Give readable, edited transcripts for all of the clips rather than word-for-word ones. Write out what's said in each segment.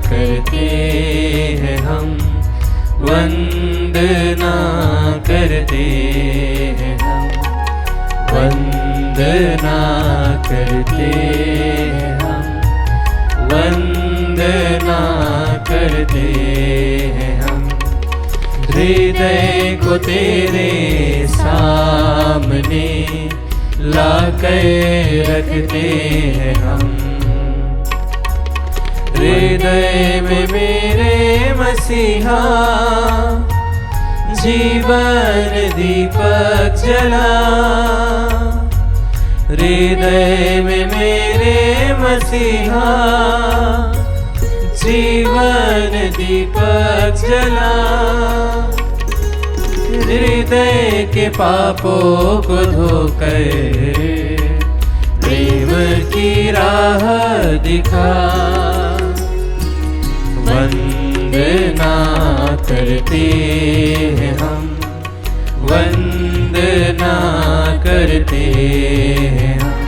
करते हैं हम, वंदना करते हैं हम, वंदना करते हैं हम, वंदना करते हैं हम। हृदय को तेरे सामने लाकर रखते हैं हम, हृदय में मेरे मसीहा जीवन दीपक जला, हृदय में मेरे मसीहा जीवन दीपक जला। हृदय के पापों को धोकर प्रेम की राह दिखा, वंदना करते हैं हम, वंदना करते हैं हम,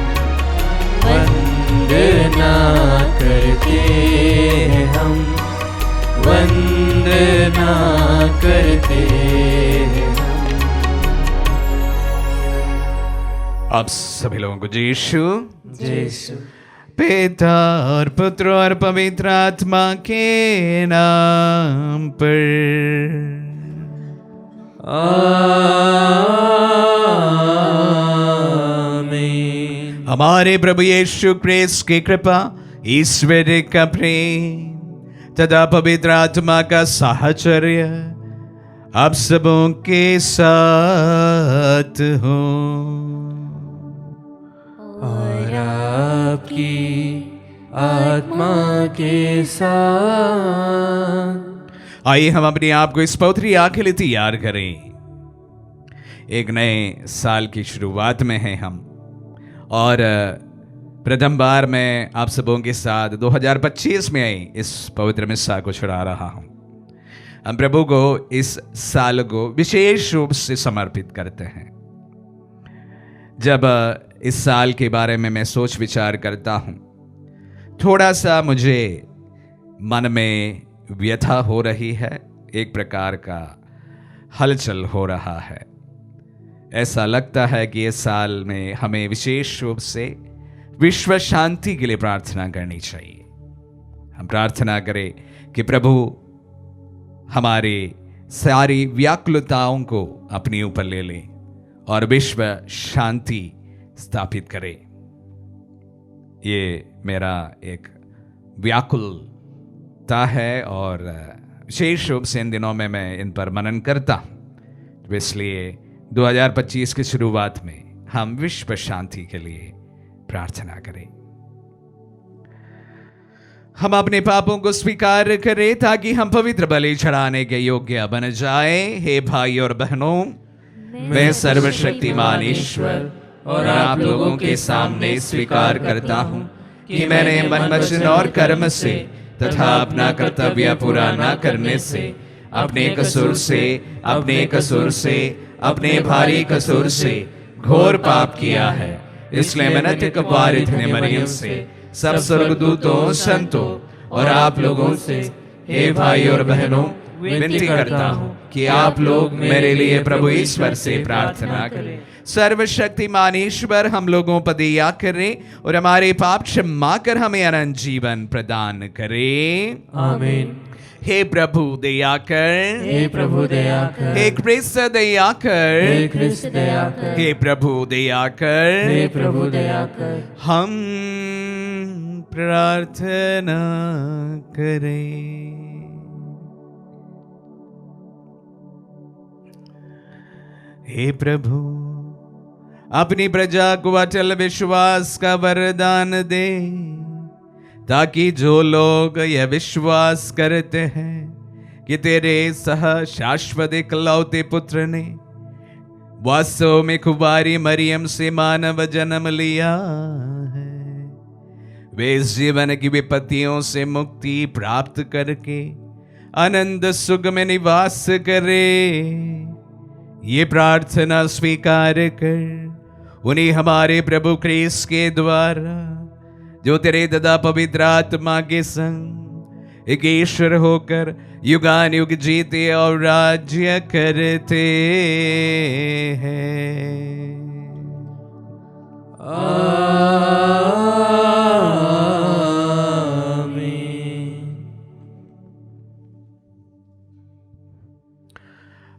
वंदना करते हैं हम, वंदना करते हैं हम। आप सभी लोगों को यीशु यीशु पिता और पुत्र और पवित्र आत्मा के नाम पर आमीन। हमारे प्रभु यीशु क्रिस्त की कृपा, ईश्वर का प्रेम तथा पवित्र आत्मा का साहचर्य आप सबों के साथ हो और आपकी आत्मा के साथ। आइए हम अपने आप को इस पवित्र आग के लिए तैयार करें। एक नए साल की शुरुआत में हैं हम, और प्रथम बार मैं आप सबों के साथ 2025 में इस पवित्र मिस्सा को चढ़ा रहा हूं। हम प्रभु को इस साल को विशेष रूप से समर्पित करते हैं। जब इस साल के बारे में मैं सोच विचार करता हूं, थोड़ा सा मुझे मन में व्यथा हो रही है, एक प्रकार का हलचल हो रहा है। ऐसा लगता है कि इस साल में हमें विशेष रूप से विश्व शांति के लिए प्रार्थना करनी चाहिए। हम प्रार्थना करें कि प्रभु हमारे सारी व्याकुलताओं को अपने ऊपर ले ले और विश्व शांति स्थापित करे। ये मेरा एक व्याकुलता है, और विशेष रूप से इन दिनों में मैं इन पर मनन करता हूं। तो इसलिए 2025 की शुरुआत में हम विश्व शांति के लिए प्रार्थना करें। हम अपने पापों को स्वीकार करें ताकि हम पवित्र बलि चढ़ाने के योग्य बन जाएं। हे भाई और बहनों, मैं सर्वशक्तिमान ईश्वर और आप लोगों के सामने स्वीकार करता हूं कि मैंने मन, वचन और कर्म से तथा अपना कर्तव्य पूरा न करने से, अपने कसूर से, अपने भारी कसूर से घोर पाप किया है। इसलिए मैं नित्य कवारित मरियम से, सब स्वर्गदूतों, संतों और आप लोगों से, हे भाई और बहनों, विनती करता हूँ कि आप लोग मेरे लिए प्रभु ईश्वर से प्रार्थना करें। सर्वशक्तिमान ईश्वर हम लोगों पर दया करे और हमारे पाप क्षमा कर हमें अनंत जीवन प्रदान करे। आमीन। हे प्रभु दया कर, हे प्रभु दया कर, हे क्रिस्त दया कर, हे क्रिस्त दया कर, हे प्रभु दया कर, हे प्रभु दया कर। हम प्रार्थना करें। हे प्रभु, अपनी प्रजा को अटल विश्वास का वरदान दे, ताकि जो लोग यह विश्वास करते हैं कि तेरे सह शाश्वत इकलौते पुत्र ने वास्तव में कुंवारी मरियम से मानव जन्म लिया है, वे इस जीवन की विपत्तियों से मुक्ति प्राप्त करके आनंद सुख में निवास करे। ये प्रार्थना स्वीकार कर उन्हीं हमारे प्रभु क्रिस्त के द्वारा, जो तेरे दादा पवित्र आत्मा के संग एक ईश्वर होकर युगानुयुग जीते और राज्य करते हैं।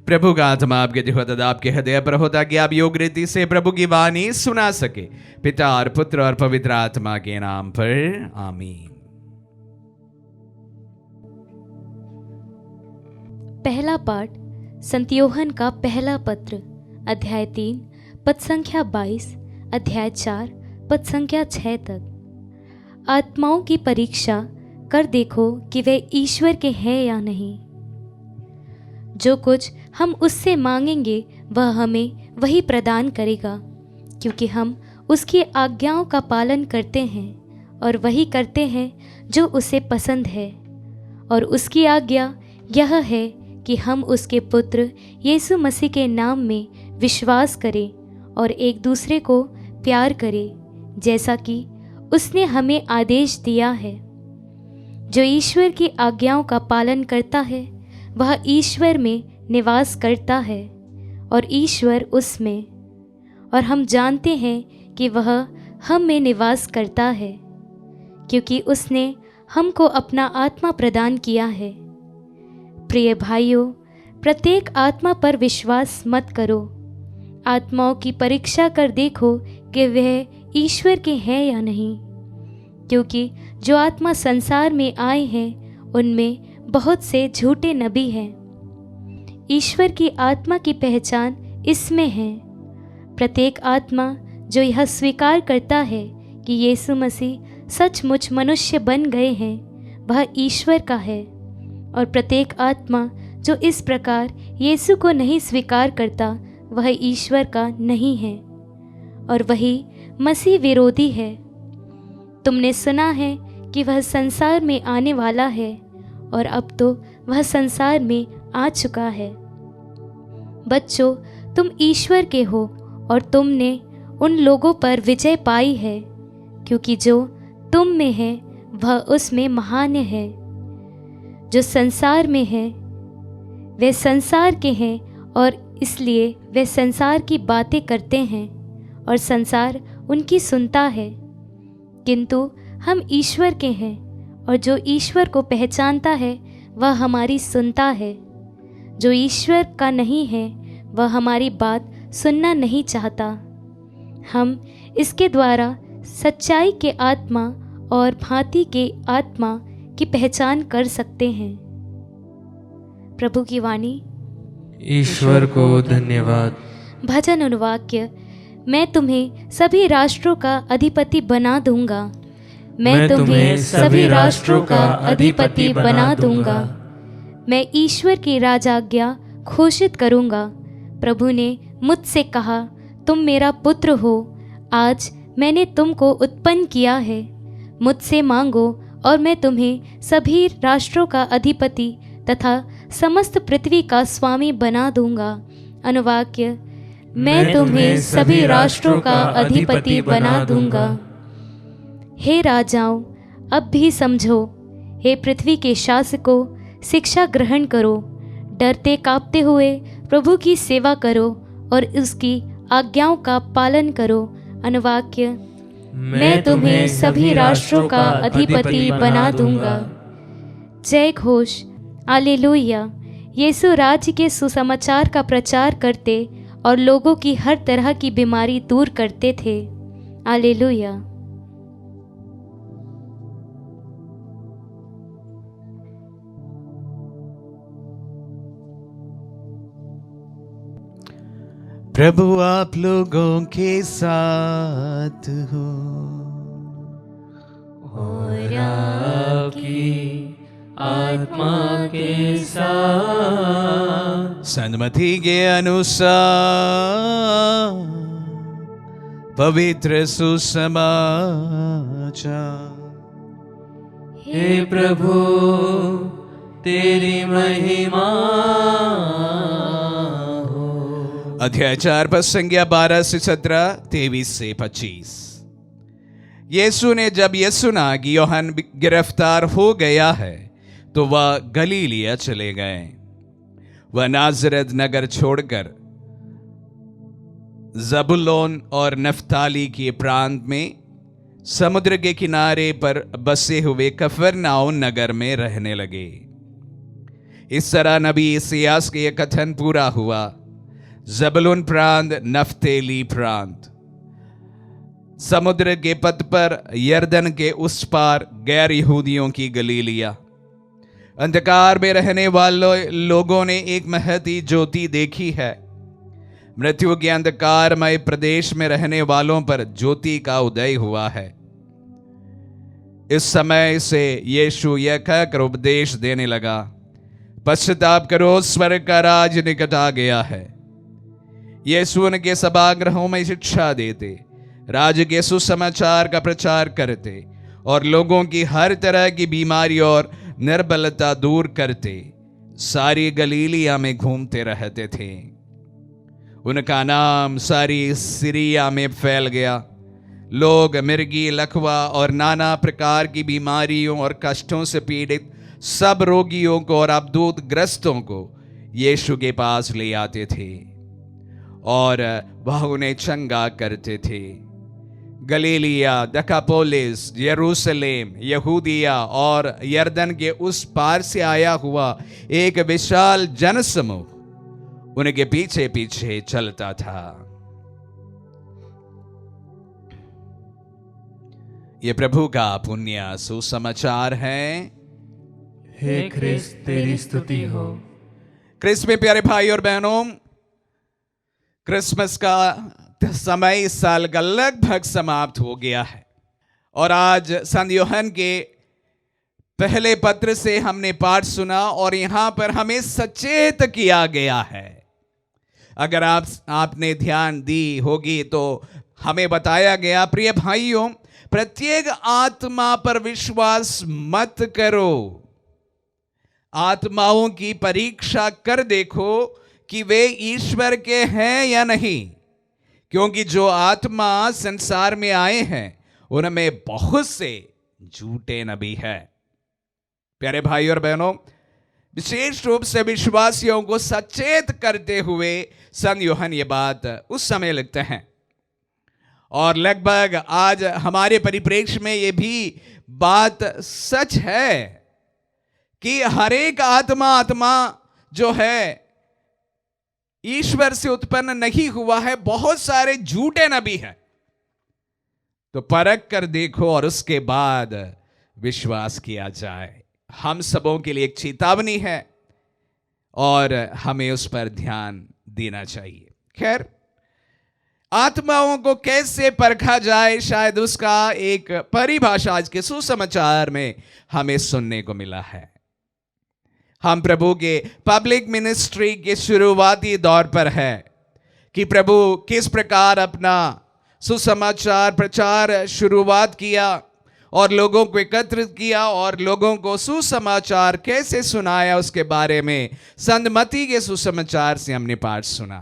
प्रभु का आत्मा आपके जिह्वा आपके हृदय पर हो, ताकि आप योग रीति से प्रभु की वाणी सुना सके। पिता और पुत्र और पवित्र आत्मा के नाम पर आमीन। पहला पाठ संत यूहन्ना का पहला पत्र, अध्याय 3 पद संख्या 22, अध्याय 4 पद संख्या 6 तक। आत्माओं की परीक्षा कर देखो कि वे ईश्वर के हैं या नहीं। जो कुछ हम उससे मांगेंगे वह हमें वही प्रदान करेगा, क्योंकि हम उसकी आज्ञाओं का पालन करते हैं और वही करते हैं जो उसे पसंद है। और उसकी आज्ञा यह है कि हम उसके पुत्र यीशु मसीह के नाम में विश्वास करें और एक दूसरे को प्यार करें, जैसा कि उसने हमें आदेश दिया है। जो ईश्वर की आज्ञाओं का पालन करता है वह ईश्वर में निवास करता है और ईश्वर उसमें, और हम जानते हैं कि वह हम में निवास करता है, क्योंकि उसने हमको अपना आत्मा प्रदान किया है। प्रिय भाइयों, प्रत्येक आत्मा पर विश्वास मत करो। आत्माओं की परीक्षा कर देखो कि वह ईश्वर के हैं या नहीं, क्योंकि जो आत्मा संसार में आए हैं उनमें बहुत से झूठे नबी हैं। ईश्वर की आत्मा की पहचान इसमें है। प्रत्येक आत्मा जो यह स्वीकार करता है कि यीशु मसीह सचमुच मनुष्य बन गए हैं वह ईश्वर का है, और प्रत्येक आत्मा जो इस प्रकार यीशु को नहीं स्वीकार करता वह ईश्वर का नहीं है, और वही मसीह विरोधी है। तुमने सुना है कि वह संसार में आने वाला है, और अब तो वह संसार में आ चुका है। बच्चों, तुम ईश्वर के हो और तुमने उन लोगों पर विजय पाई है, क्योंकि जो तुम में है वह उसमें महान है। जो संसार में है वे संसार के हैं, और इसलिए वे संसार की बातें करते हैं और संसार उनकी सुनता है। किंतु हम ईश्वर के हैं, और जो ईश्वर को पहचानता है वह हमारी सुनता है। जो ईश्वर का नहीं है वह हमारी बात सुनना नहीं चाहता। हम इसके द्वारा सच्चाई के आत्मा और भांति के आत्मा की पहचान कर सकते हैं। प्रभु की वाणी। ईश्वर को धन्यवाद। भजन अनुवाक्य। मैं तुम्हें सभी राष्ट्रों का अधिपति बना दूंगा। मैं तुम्हें सभी राष्ट्रों का अधिपति बना दूंगा। मैं ईश्वर की राजाज्ञा घोषित करूंगा। प्रभु ने मुझसे कहा, तुम मेरा पुत्र हो, आज मैंने तुमको उत्पन्न किया है। मुझसे मांगो और मैं तुम्हें सभी राष्ट्रों का अधिपति तथा समस्त पृथ्वी का स्वामी बना दूंगा। अनुवाक्य। मैं तुम्हें सभी राष्ट्रों का अधिपति बना दूंगा। हे राजाओं, अब भी समझो। हे पृथ्वी के शासकों, शिक्षा ग्रहण करो। डरते कांपते हुए प्रभु की सेवा करो और उसकी आज्ञाओं का पालन करो। अनुवाक्य। मैं तुम्हें सभी राष्ट्रों का अधिपति बना दूंगा। जय घोष। हालेलुया। यीशु राज्य के सुसमाचार का प्रचार करते और लोगों की हर तरह की बीमारी दूर करते थे। हालेलुया। प्रभु आप लोगों के साथ हो और आपकी आत्मा के साथ। सन्मति के अनुसार पवित्र सुसमाचार। हे प्रभु, तेरी महिमा। अध्याय 4 पद संख्या 12 से 17, 23 से 25। यीशु ने जब यह सुना कि यूहन्ना गिरफ्तार हो गया है तो वह गलीलिया चले गए। वह नाजरत नगर छोड़कर जबूलून और नफ्ताली के प्रांत में समुद्र के किनारे पर बसे हुए कफरनाउम नगर में रहने लगे। इस तरह नबी इसायास के यह कथन पूरा हुआ, जबूलून प्रांत, नफ्ताली प्रांत, समुद्र के पथ पर यरदन के उस पार गैर यहूदियों की गलीलिया। अंधकार में रहने वाले लोगों ने एक महती ज्योति देखी है। मृत्यु के अंधकारमय प्रदेश में रहने वालों पर ज्योति का उदय हुआ है। इस समय से यीशु यह कहकर उपदेश देने लगा, पश्चाताप करो, स्वर्ग का राज निकट आ गया है। यीशु उनके सभागृहों में शिक्षा देते, राज्य के सुसमाचार का प्रचार करते और लोगों की हर तरह की बीमारी और निर्बलता दूर करते सारी गलीलिया में घूमते रहते थे। उनका नाम सारी सीरिया में फैल गया। लोग मिर्गी, लकवा और नाना प्रकार की बीमारियों और कष्टों से पीड़ित सब रोगियों को और अबदूत ग्रस्तों को यीशु के पास ले आते थे और वह उन्हें चंगा करते थे। गलीलिया, दकापोलिस, यरूशलेम, यहूदिया और यरदन के उस पार से आया हुआ एक विशाल जनसमूह उनके पीछे पीछे चलता था। ये प्रभु का पुण्य सुसमाचार है। हे ख्रिस्त, तेरी स्तुति हो। क्रिस्त में प्यारे भाई और बहनों, क्रिसमस का समय इस साल का लगभग समाप्त हो गया है और आज संत यूहन्ना के पहले पत्र से हमने पाठ सुना और यहां पर हमें सचेत किया गया है। अगर आपने ध्यान दी होगी तो हमें बताया गया, प्रिय भाइयों, प्रत्येक आत्मा पर विश्वास मत करो। आत्माओं की परीक्षा कर देखो कि वे ईश्वर के हैं या नहीं, क्योंकि जो आत्मा संसार में आए हैं उनमें बहुत से झूठे नबी हैं। प्यारे भाई और बहनों, विशेष रूप से विश्वासियों को सचेत करते हुए संत यूहन्ना ये बात उस समय लिखते हैं और लगभग आज हमारे परिप्रेक्ष्य में ये भी बात सच है कि हर एक आत्मा जो है ईश्वर से उत्पन्न नहीं हुआ है। बहुत सारे झूठे नबी हैं, तो परख कर देखो और उसके बाद विश्वास किया जाए। हम सबों के लिए एक चेतावनी है और हमें उस पर ध्यान देना चाहिए। खैर, आत्माओं को कैसे परखा जाए, शायद उसका एक परिभाषा आज के सुसमाचार में हमें सुनने को मिला है। हम प्रभु के पब्लिक मिनिस्ट्री के शुरुआती दौर पर है कि प्रभु किस प्रकार अपना सुसमाचार प्रचार शुरुआत किया और लोगों को एकत्रित किया और लोगों को सुसमाचार कैसे सुनाया, उसके बारे में संत मत्ती के सुसमाचार से हमने पाठ सुना।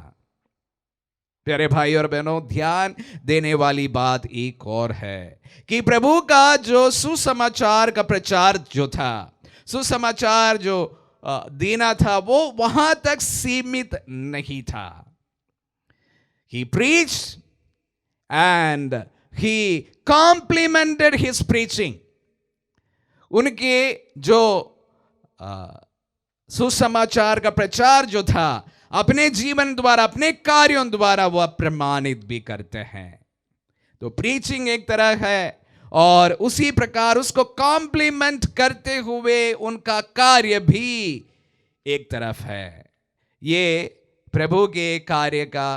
प्यारे भाई और बहनों, ध्यान देने वाली बात एक और है कि प्रभु का जो सुसमाचार का प्रचार जो था, सुसमाचार जो देना था, वो वहां तक सीमित नहीं था। He preached and he complimented his preaching. उनके जो सुसमाचार का प्रचार जो था, अपने जीवन द्वारा, अपने कार्यों द्वारा वह प्रमाणित भी करते हैं। तो प्रीचिंग एक तरह है और उसी प्रकार उसको कॉम्प्लीमेंट करते हुए उनका कार्य भी एक तरफ है। ये प्रभु के कार्य का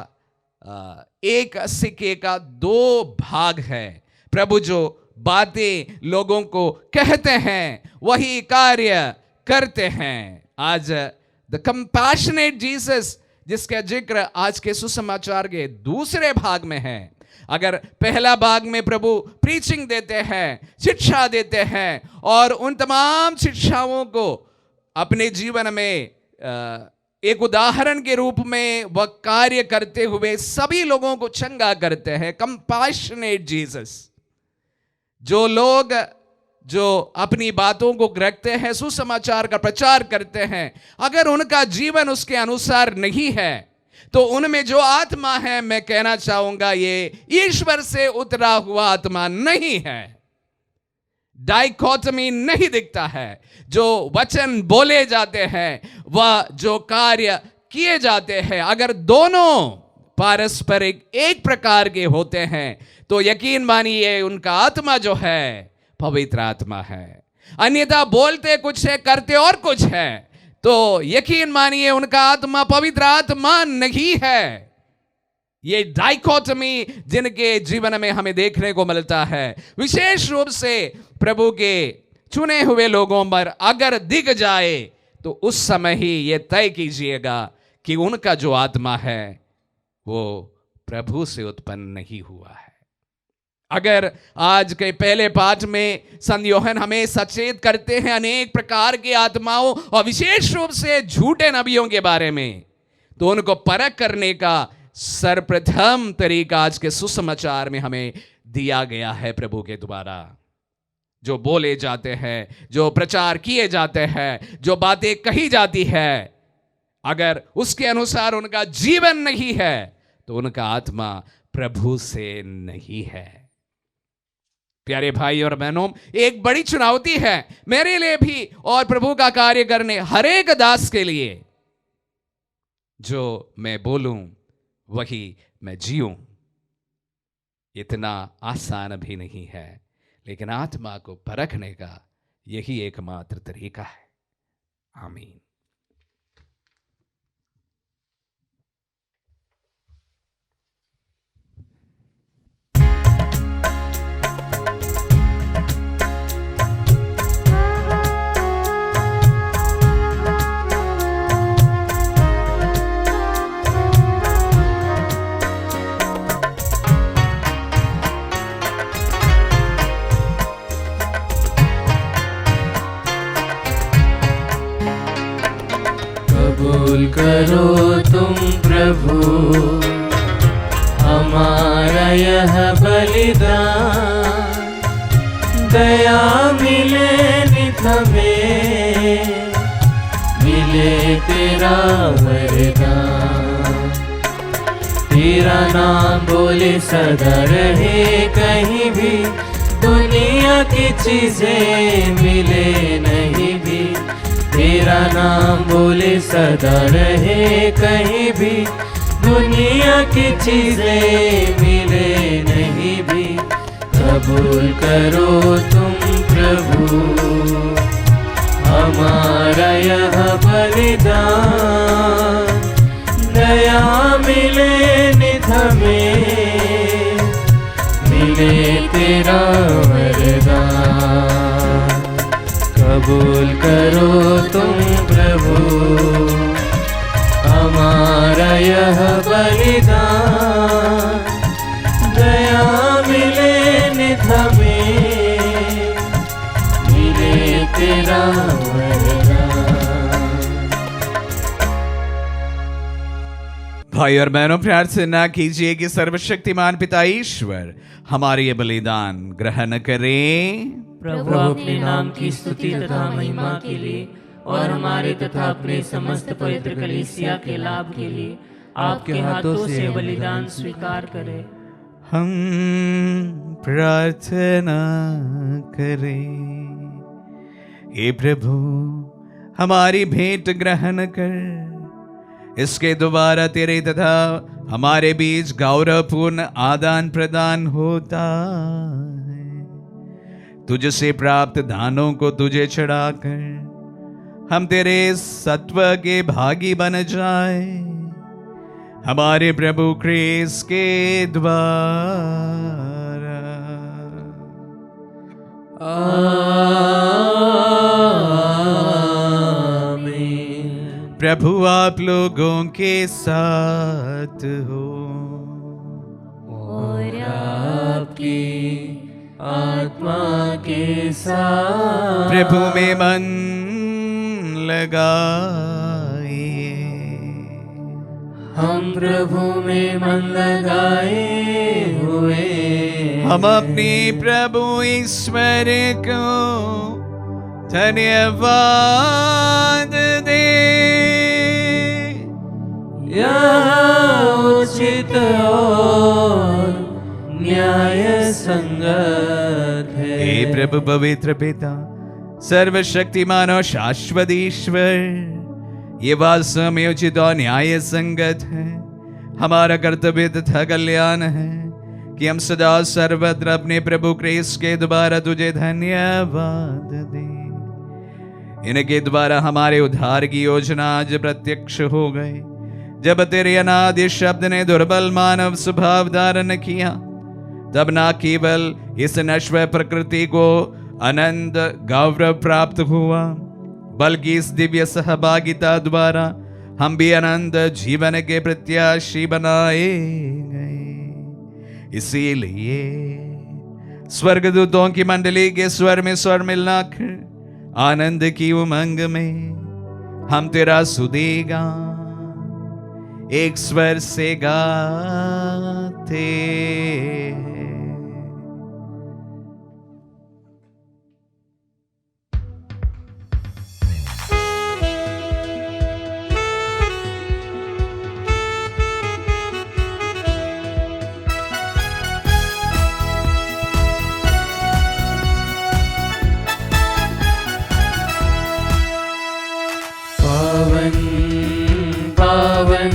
एक सिक्के का दो भाग है। प्रभु जो बातें लोगों को कहते हैं वही कार्य करते हैं। आज द कंपैशनेट जीसस, जिसका जिक्र आज के सुसमाचार के दूसरे भाग में है। अगर पहला भाग में प्रभु प्रीचिंग देते हैं, शिक्षा देते हैं और उन तमाम शिक्षाओं को अपने जीवन में एक उदाहरण के रूप में वह कार्य करते हुए सभी लोगों को चंगा करते हैं। कंपैशनेट जीसस, जो लोग जो अपनी बातों को रखते हैं, सुसमाचार का प्रचार करते हैं, अगर उनका जीवन उसके अनुसार नहीं है तो उनमें जो आत्मा है, मैं कहना चाहूंगा ये ईश्वर से उतरा हुआ आत्मा नहीं है। डाइकोटमी नहीं दिखता है। जो वचन बोले जाते हैं वह जो कार्य किए जाते हैं, अगर दोनों पारस्परिक एक प्रकार के होते हैं तो यकीन मानिए उनका आत्मा जो है पवित्र आत्मा है। अन्यथा बोलते कुछ है, करते और कुछ है, तो यकीन मानिए उनका आत्मा पवित्र आत्मा नहीं है। ये डाइकोटमी जिनके जीवन में हमें देखने को मिलता है, विशेष रूप से प्रभु के चुने हुए लोगों पर अगर दिख जाए तो उस समय ही ये तय कीजिएगा कि उनका जो आत्मा है वो प्रभु से उत्पन्न नहीं हुआ है। अगर आज के पहले पाठ में संत यूहन्ना हमें सचेत करते हैं अनेक प्रकार की आत्माओं और विशेष रूप से झूठे नबियों के बारे में, तो उनको परख करने का सर्वप्रथम तरीका आज के सुसमाचार में हमें दिया गया है प्रभु के द्वारा। जो बोले जाते हैं, जो प्रचार किए जाते हैं, जो बातें कही जाती है, अगर उसके अनुसार उनका जीवन नहीं है तो उनका आत्मा प्रभु से नहीं है। प्यारे भाई और बहनों, एक बड़ी चुनौती है मेरे लिए भी और प्रभु का कार्य करने हर एक दास के लिए। जो मैं बोलूं वही मैं जीऊं, इतना आसान भी नहीं है, लेकिन आत्मा को परखने का यही एकमात्र तरीका है। आमीन। कबूल करो तुम प्रभु हमारा यह बलिदान, दया मिले नित हमें, मिले तेरा वरदान। तेरा नाम बोले सदा रहे कहीं भी, दुनिया की चीजें मिले नहीं भी। तेरा नाम बोले सदा रहे कहीं भी, दुनिया की चीजें मिले नहीं भी। कबूल करो तुम प्रभु हमारा यह बलिदान, दया मिले नित हमें, मिले तेरा वरदान। कबूल करो तुम प्रभु हमारा यह बलिदान, दया मिले नित हमें, मिले तेरा वरदान। भाई और बहनों, प्रार्थना कीजिए कि सर्वशक्तिमान पिता ईश्वर हमारे ये बलिदान ग्रहण करें। प्रभु अपने नाम की स्तुति तथा महिमा के लिए और हमारे तथा अपने समस्त पवित्र कलीसिया के लाभ के लिए आपके हाथों से बलिदान स्वीकार करें। हम प्रार्थना करें। हे प्रभु, हमारी भेंट ग्रहण कर इसके द्वारा तेरे तथा हमारे बीच गौरवपूर्ण आदान प्रदान होता है। तुझसे प्राप्त दानों को तुझे चढ़ाकर हम तेरे सत्व के भागी बन जाए, हमारे प्रभु क्रिस्त के द्वारा। आमीन। प्रभु आप लोगों के साथ हो और आपकी आत्मा के साथ। प्रभु में मन लगाइए। हम प्रभु में मन लगाए हुए, हम अपने प्रभु ईश्वर को धन्यवाद दे। यह उचित और न्याय संगत है। हे प्रभु पवित्र पिता, सर्वशक्तिमान और शाश्वत ईश्वर, ये बात समयोचित और न्याय संगत है। हमारा कर्तव्य तथा कल्याण है कि हम सदा सर्वत्र अपने प्रभु क्रिस्त के द्वारा तुझे धन्यवाद दें। इनके द्वारा हमारे उद्धार की योजना आज प्रत्यक्ष हो गई, जब तेरे अनादि शब्द ने दुर्बल मानव स्वभाव धारण किया, तब न केवल इस नश्वर प्रकृति को अनंत गौरव प्राप्त हुआ, बल्कि इस दिव्य सहभागिता द्वारा हम भी अनंत जीवन के प्रत्याशी बनाए गए। इसीलिए स्वर्गदूतों की मंडली के स्वर में स्वर मिलाकर आनंद की उमंग में हम तेरा सुदेगा एक स्वर से गाते हैं। पावन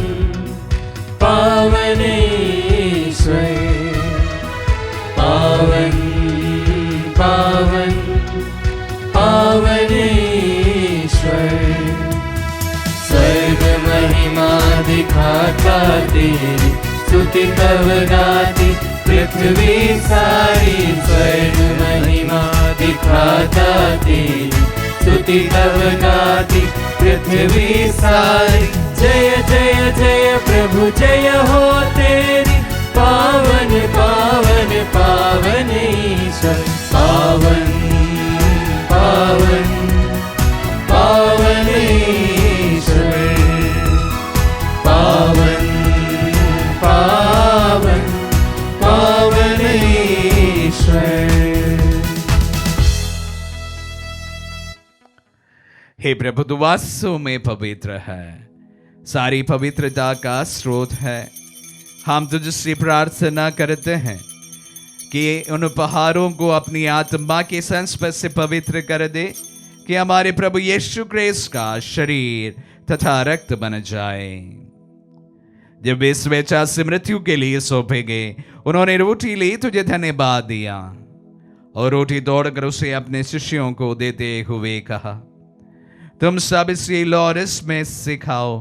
पावनेश्वर, पावन पावन पावनेश्वर, स्वर्ग महिमा दिखाता तेरी स्तुति तब गाती पृथ्वी सारी। स्वर्ग महिमा दिखाता तेरी स्तुति तब गाती पृथ्वी सारी। जय जय जय प्रभु जय हो तेरी, पावन पावन पावन ईश्वर, पावन पावन पावन ईश्वर, पावन पावन पावन ईश्वर। हे प्रभु, तू वास्तव में पवित्र है, सारी पवित्रता का स्रोत है। हम तुझसे प्रार्थना करते हैं कि उन पहाड़ों को अपनी आत्मा के संस्पर्श से पवित्र कर दे, कि हमारे प्रभु यीशु क्रिस्त का शरीर तथा रक्त बन जाए। जब वे स्वेच्छा से मृत्यु के लिए सौंपे गए, उन्होंने रोटी ली, तुझे धन्यवाद दिया और रोटी तोड़कर उसे अपने शिष्यों को देते हुए कहा, तुम सब इसे लो और इसमें से खाओ,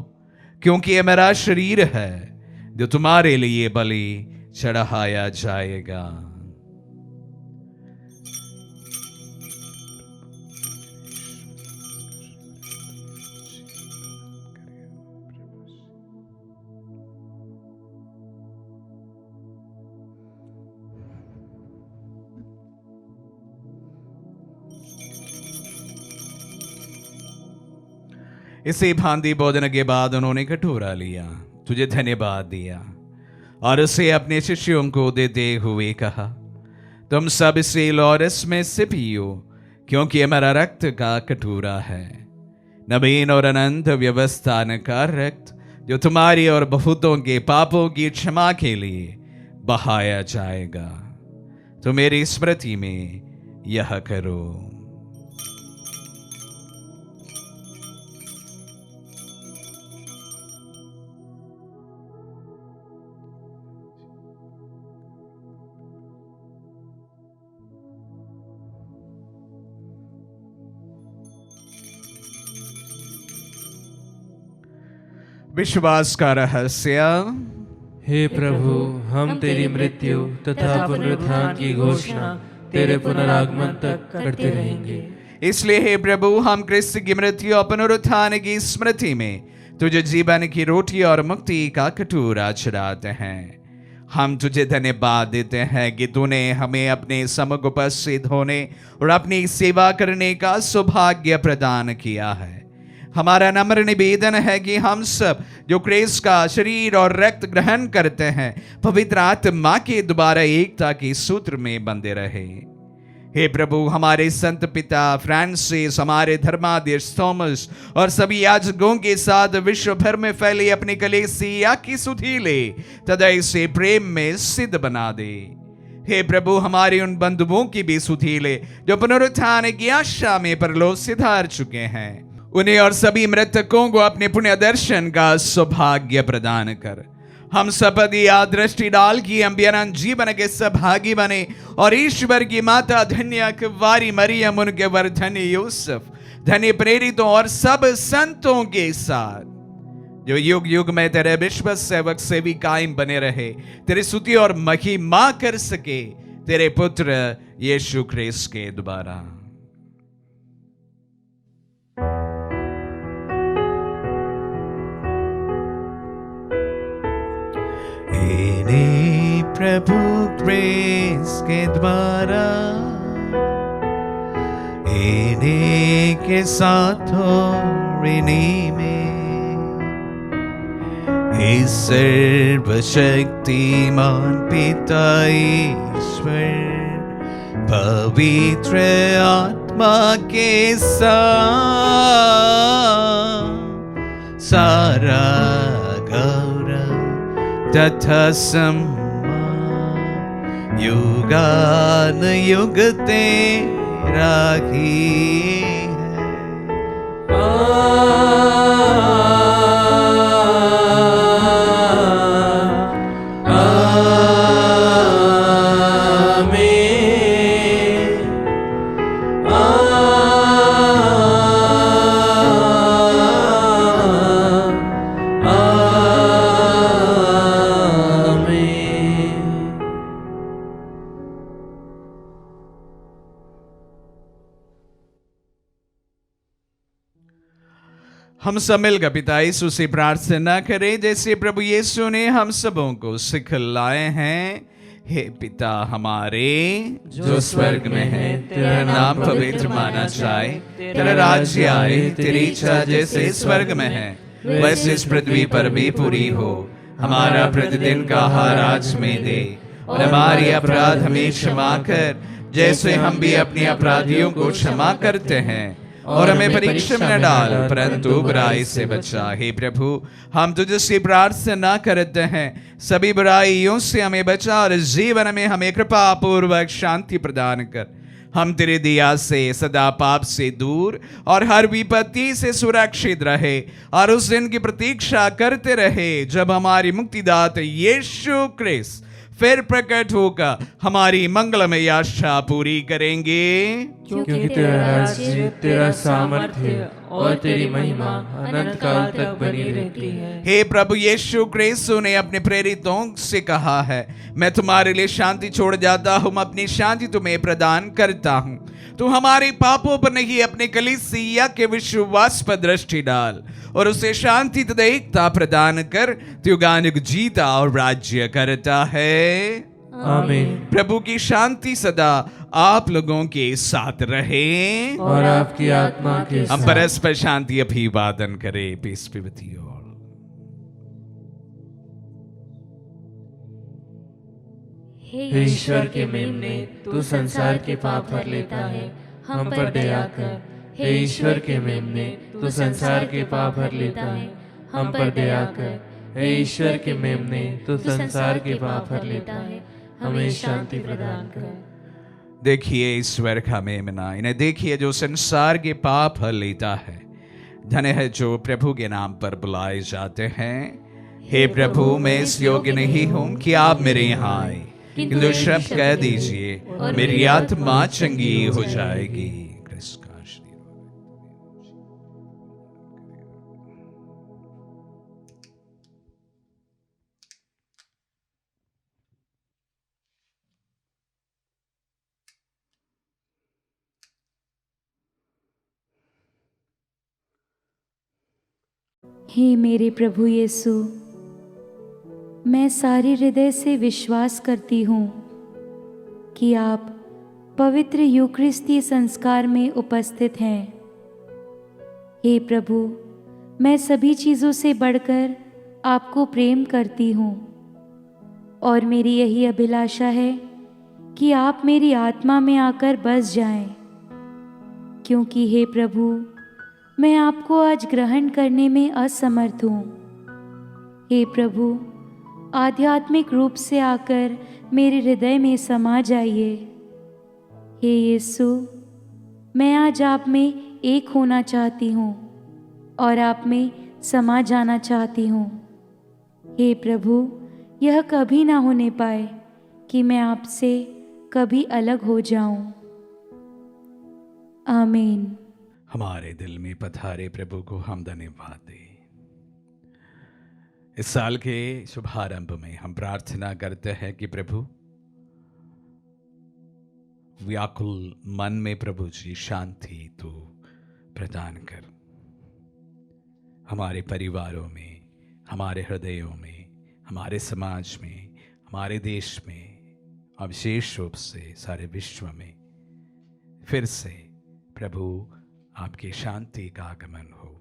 क्योंकि ये मेरा शरीर है जो तुम्हारे लिए बलि चढ़ाया जाएगा। इसी भांति भोजन के बाद उन्होंने कटोरा लिया, तुझे धन्यवाद दिया और उसे अपने शिष्यों को देते हुए कहा, तुम सब इसे लो और इसमें से पियो, क्योंकि ये मेरा रक्त का कटोरा है, नवीन और अनंत व्यवस्थान का रक्त, जो तुम्हारी और बहुतों के पापों की क्षमा के लिए बहाया जाएगा। तो मेरी स्मृति में यह करो। विश्वास का रहस्य। हे प्रभु, हम तेरी मृत्यु तथा पुनरुत्थान की घोषणा तेरे पुनरागमन तक करते रहेंगे। इसलिए हे प्रभु, हम क्रिस्त की मृत्यु और पुनरुत्थान की स्मृति में तुझे जीवन की रोटी और मुक्ति का कटोरा चढ़ाते हैं। हम तुझे धन्यवाद देते हैं कि तूने हमें अपने सम्मुख उपस्थित होने और अपनी सेवा करने का सौभाग्य प्रदान किया है। हमारा नम्र निवेदन है कि हम सब जो क्रिस्त का शरीर और रक्त ग्रहण करते हैं पवित्र आत्मा के द्वारा एकता के सूत्र में बंधे रहे। हे प्रभु, हमारे संत पिता फ्रांसिस, हमारे धर्माधीश थॉमस और सभी याजकों के साथ विश्व भर में फैले अपने कलीसिया की सुधीले हृदय से प्रेम में सिद्ध बना दे। हे प्रभु, हमारे उन बंधुओं की भी सुधीले जो पुनरुत्थान की आशा में परलोक सिधार चुके हैं, उन्हें और सभी मृतकों को अपने पुण्य दर्शन का सौभाग्य प्रदान कर। हम सपदी दृष्टि डाल की अम्बियन जीवन के सहभागी बने और ईश्वर की माता धन्य कुंवारी मरियम, उनके वर धन्य यूसुफ, धन्य प्रेरितों और सब संतों के साथ जो युग युग में तेरे विश्व सेवक से भी कायम बने रहे, तेरी स्तुति और महिमा कर सके तेरे पुत्र यीशु ख्रिस्त के द्वारा। इन्हीं प्रभु ख्रिस्त के द्वारा, इन्हीं के साथ और इन्हीं में इस सर्वशक्तिमान पिता ईश्वर पवित्र आत्मा के साथ सारा गौरव तथा सम्मान युगान युग तेरा ही हम सब मिलकर पिता यीशु से प्रार्थना करें जैसे प्रभु यीशु ने हम सबों को सिखलाए हैं। हे पिता हमारे जो स्वर्ग में है, तेरा नाम पवित्र माना जाए, तेरा राज्य आए, तेरी इच्छा जैसे स्वर्ग में है वैसे इस पृथ्वी पर भी पूरी हो। हमारा प्रतिदिन का आहार आज में दे और हमारी अपराध हमें क्षमा कर जैसे हम भी अपने अपराधियों को क्षमा करते हैं, और हमें परीक्षा में न डाल परंतु बुराई से बचा। हे प्रभु, हम तुझसे प्रार्थना करते हैं सभी बुराइयों से हमें बचा और जीवन में हमें कृपा पूर्वक शांति प्रदान कर। हम तेरे दया से सदा पाप से दूर और हर विपत्ति से सुरक्षित रहे और उस दिन की प्रतीक्षा करते रहे जब हमारी मुक्तिदाता यीशु ख्रिस्त फिर प्रकट होकर हमारी मंगलमय आशा पूरी करेंगे। क्योंकि तेरा राज्य, तेरा सामर्थ्य और तेरी महिमा अनंत काल तक बनी रहती है। हे प्रभु यीशु ख्रिस्त ने अपने प्रेरितों से कहा है, मैं तुम्हारे लिए शांति छोड़ जाता हूँ, अपनी शांति तुम्हें प्रदान करता हूँ। तू हमारे पापों पर नहीं अपने कलीसिया के विश्वास पर दृष्टि डाल और उसे शांति तथा एकता प्रदान कर। युगानुग जीता और राज्य करता है। आमीन। प्रभु की शांति सदा आप लोगों के साथ रहे और आपकी आत्मा के साथ। हम परस्पर शांति अभिवादन करें। Peace be with you all. हे ईश्वर के मेमने, तू संसार के पाप भर लेता है, हम पर दया कर। हे ईश्वर के मेमने, तू संसार के पाप भर लेता है, हम पर दया कर। हे ईश्वर के मेमने, तू संसार के पाप भर लेता है, हमें शांति प्रदान कर। देखिए ईश्वर का मेमना, इन्हें देखिए जो संसार के पाप हर लेता है। धन्य है जो प्रभु के नाम पर बुलाए जाते हैं। हे प्रभु, मैं इस योग्य नहीं हूँ कि आप मेरे यहाँ आए, किंतु शब्द कह दीजिए मेरी आत्मा चंगी हो जाएगी। कृष्ण का आशीर्वाद। हे मेरे प्रभु यीशु, मैं सारे हृदय से विश्वास करती हूँ कि आप पवित्र यूकरिस्तीय संस्कार में उपस्थित हैं। हे प्रभु, मैं सभी चीज़ों से बढ़कर आपको प्रेम करती हूँ और मेरी यही अभिलाषा है कि आप मेरी आत्मा में आकर बस जाएं, क्योंकि हे प्रभु, मैं आपको आज ग्रहण करने में असमर्थ हूँ। हे प्रभु, आध्यात्मिक रूप से आकर मेरे हृदय में समा जाइए। हे यीशु, मैं आज आप में एक होना चाहती हूँ और आप में समा जाना चाहती हूँ। हे प्रभु, यह कभी ना होने पाए कि मैं आपसे कभी अलग हो जाऊं। आमीन। हमारे दिल में पधारे प्रभु को हम धन्यवाद दें। इस साल के शुभारंभ में हम प्रार्थना करते हैं कि प्रभु, व्याकुल मन में प्रभु जी शांति तू प्रदान कर। हमारे परिवारों में, हमारे हृदयों में, हमारे समाज में, हमारे देश में और विशेष रूप से सारे विश्व में फिर से प्रभु आपकी शांति का आगमन हो।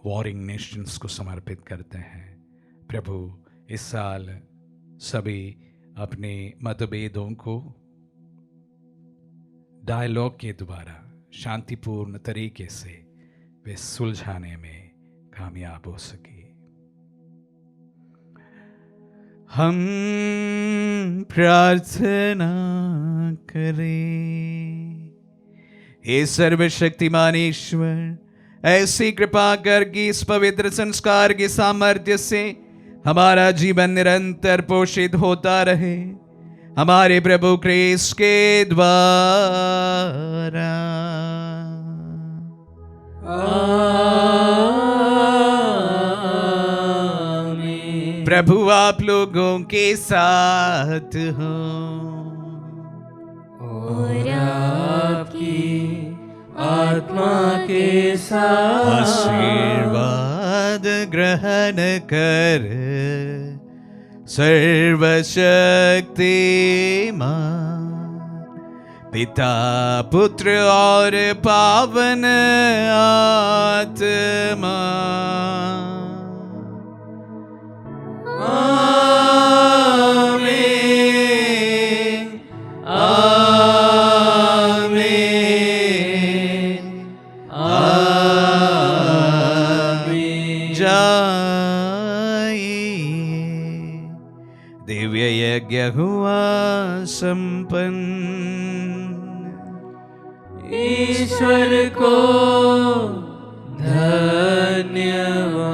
वॉरिंग नेशंस को समर्पित करते हैं प्रभु। इस साल सभी अपने मतभेदों को डायलॉग के द्वारा शांतिपूर्ण तरीके से वे सुलझाने में कामयाब हो सके। हम प्रार्थना करें। हे सर्वशक्तिमान ईश्वर, ऐसी कृपा कर कि इस पवित्र संस्कार के सामर्थ्य से हमारा जीवन निरंतर पोषित होता रहे, हमारे प्रभु क्रिस्त के द्वारा। आमीन। प्रभु आप लोगों के साथ हो और आपकी आत्मा के साथ। आशीर्वाद ग्रहण कर सर्वशक्तिमान पिता, पुत्र और पावन आत्मा। आमीन। आमीन। आमीन। जाइए, दिव्य यज्ञ हुआ संपन्न। ईश्वर को धन्यवाद।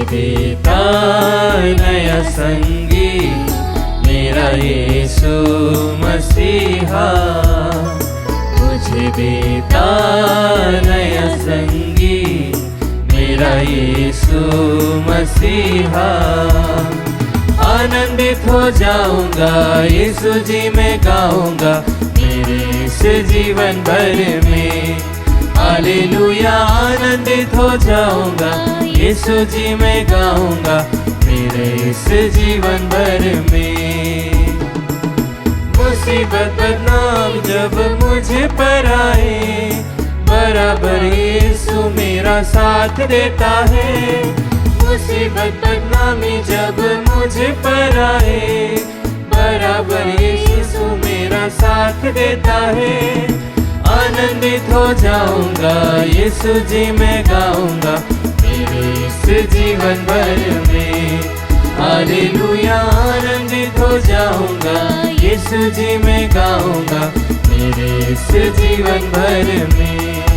देता नया संगीत मेरा यीशु मसीहा, मुझे देता नया संगीत मेरा यीशु मसीहा। आनंदित हो जाऊंगा यीशु जी मैं गाऊंगा मेरे इस जीवन भर में। हालेलुया। आनंदित हो जाऊंगा यीशु जी मैं गाऊंगा मेरे इस जीवन भर में। मुसीबत बदनाम जब मुझे पर आए, बराबर यीशु मेरा साथ देता है। मुसीबत बदनामी जब मुझे पर आए, बराबर यीशु मेरा साथ देता है। आनंदित हो जाऊंगा यीशु जी मैं गाऊंगा मेरे इस जीवन भर में। हालेलुया। आनंदित हो जाऊंगा यीशु जी मैं गाऊंगा मेरे इस जीवन भर में।